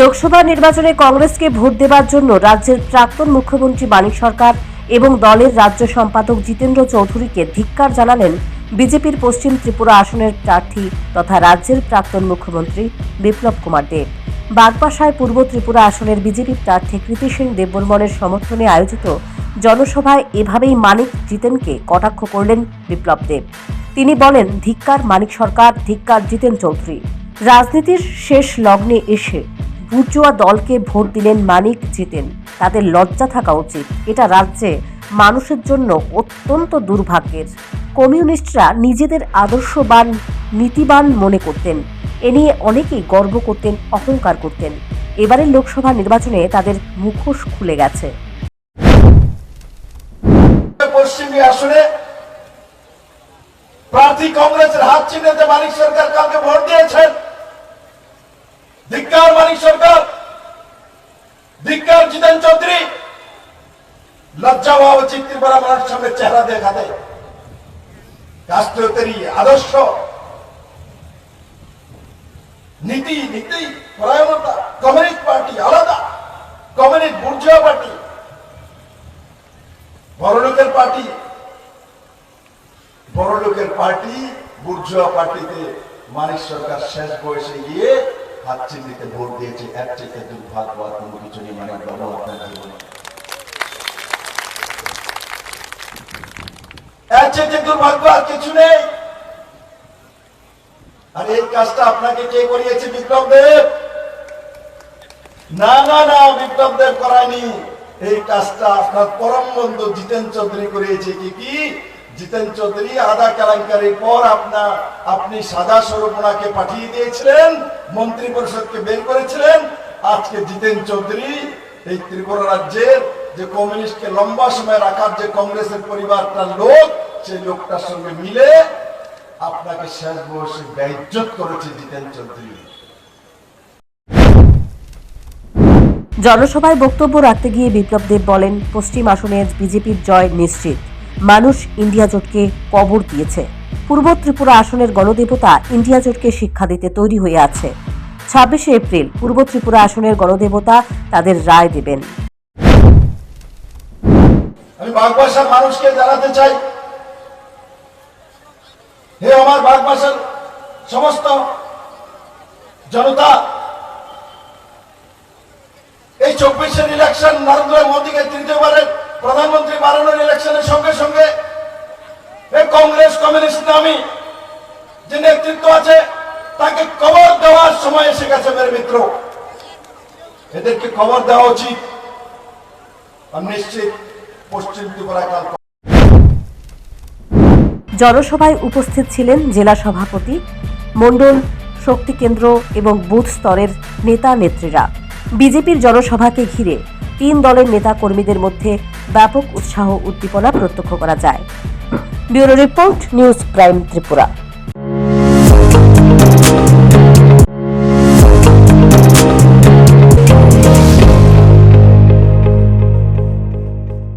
লোকসভা নির্বাচনে কংগ্রেসকে ভোট দেওয়ার জন্য রাজ্যের প্রাক্তন মুখ্যমন্ত্রী মানিক সরকার এবং দলের রাজ্য সম্পাদক জিতেন্দ্র চৌধুরীকে ধিক্কার জানালেন বিজেপির পশ্চিম ত্রিপুরা আসনের প্রার্থী তথা রাজ্যের প্রাক্তন মুখ্যমন্ত্রী বিপ্লব কুমার দেব। বাগবাসায় পূর্ব ত্রিপুরা আসনের বিজেপি প্রার্থী কৃতি সিং দেববর্মনের সমর্থনে আয়োজিত জনসভায় এভাবেই মানিক জিতেনকে কটাক্ষ করলেন বিপ্লব দেব। তিনি বলেন, ধিক্কার মানিক সরকার, ধিক্কার জিতেন চৌধুরী। রাজনীতির শেষ লগ্নে এসে বুর্জোয়া দলকে ভোট দিলেন মানিক জিতেন। তাদের লজ্জা থাকা উচিত। এটা রাজ্যে মানুষের জন্য অত্যন্ত দুর্ভাগ্যের। কমিউনিস্টরা নিজেদের আদর্শবান, নীতিবান মনে করতেন। এ নিয়ে অনেকেই গর্ব করতেন, অহংকার করতেন। এবারের লোকসভা নির্বাচনে তাদের মুখোশ খুলে গেছে। পশ্চিমী আসনে প্রার্থী কংগ্রেসের হাত চিহ্নেতে মানিক সরকার কালকে ভোট দিয়েছেন। ধিক্কার মানিক সরকার, ধিক্কার জিতেন চৌধুরী। লজ্জা হওয়া উচিত ত্রিপুরা মানুষের সামনে চেহারা দেখাতে। রাষ্ট্রীয়তারই আদর্শ, নীতি পরায়ণতা, কমিউনিস্ট পার্টি আলাদা, কমিউনিস্ট বুর্জোয়া পার্টি, বড়লোকের পার্টি, বুর্জোয়া পার্টিতে মানিক সরকার শেষ বয়সে গিয়ে হাত চিহ্নিতে ভোট দিয়েছে। এর থেকে দুর্ভাগ্য আর কোনো কিছু নেই মানিক বাবু আপনার জীবনে। এর থেকে দুর্ভাগ্য আর কিছু নেই। আর এই কাজটা আপনাকে কে করিয়েছে? বিপ্লব দেব। না, বিপ্লব দেব করায়নি। এই কাজটা আপনার পরম বন্ধু জিতেন চৌধুরী করিয়েছে। কি জিতেন চৌধুরী আধা কেলেঙ্কারির পর আপনি সাদা স্বরূপনাকে পাঠিয়ে দিয়েছিলেন, মন্ত্রী পরিষদকে বের করেছিলেন। আজকে জিতেন চৌধুরী এই ত্রিপুরা রাজ্যের যে কমিউনিস্টকে লম্বা সময় রাখার যে কংগ্রেসের পরিবারটার লোক, সেই লোকটার সঙ্গে মিলে আপনাকে শেষ বয়সে বেইজ্জত করেছে জিতেন চৌধুরী। জনসভায় বক্তব্য রাখতে গিয়ে বিপ্লব দেব বলেন, পশ্চিম আসনে বিজেপির জয় নিশ্চিত। মানুষ ইন্ডিয়া জোটকে কবর দিয়েছে। পূর্ব ত্রিপুরা আসনের গণদেবতা ইন্ডিয়া জোটকে শিক্ষা দিতে তৈরি হয়ে আছে। 26শে এপ্রিল পূর্ব ত্রিপুরা আসনের গণদেবতা তাদের রায় দেবেন। আমি বাগবাসার মানুষকে জানাতে চাই, হে আমার বাগবাসার সমস্ত জনতা, এই 24-এর ইলেকশন নরেন্দ্র মোদীকে তৃতীয়বারের প্রধানমন্ত্রী বানানোর ইলেকশনের সঙ্গে সঙ্গে কংগ্রেস কমিউনিস্ট নামী যে নেতৃত্ব আছে তাকে কবর দেওয়ার সময় এসে গেছে। মেরে মিত্র, এদেরকে কবর দেওয়া উচিত। নিশ্চিত পশ্চিম ত্রিপুরা কাল। জনসভায় উপস্থিত ছিলেন জেলা সভাপতি, মণ্ডল, শক্তি কেন্দ্র এবং বুথ স্তরের নেতা নেত্রীরা। বিজেপির জনসভাকে ঘিরে 3 দলের নেতা কর্মীদের মধ্যে ব্যাপক উৎসাহ উদ্দীপনা প্রত্যক্ষ করা যায়। Bureau report, news prime Tripura.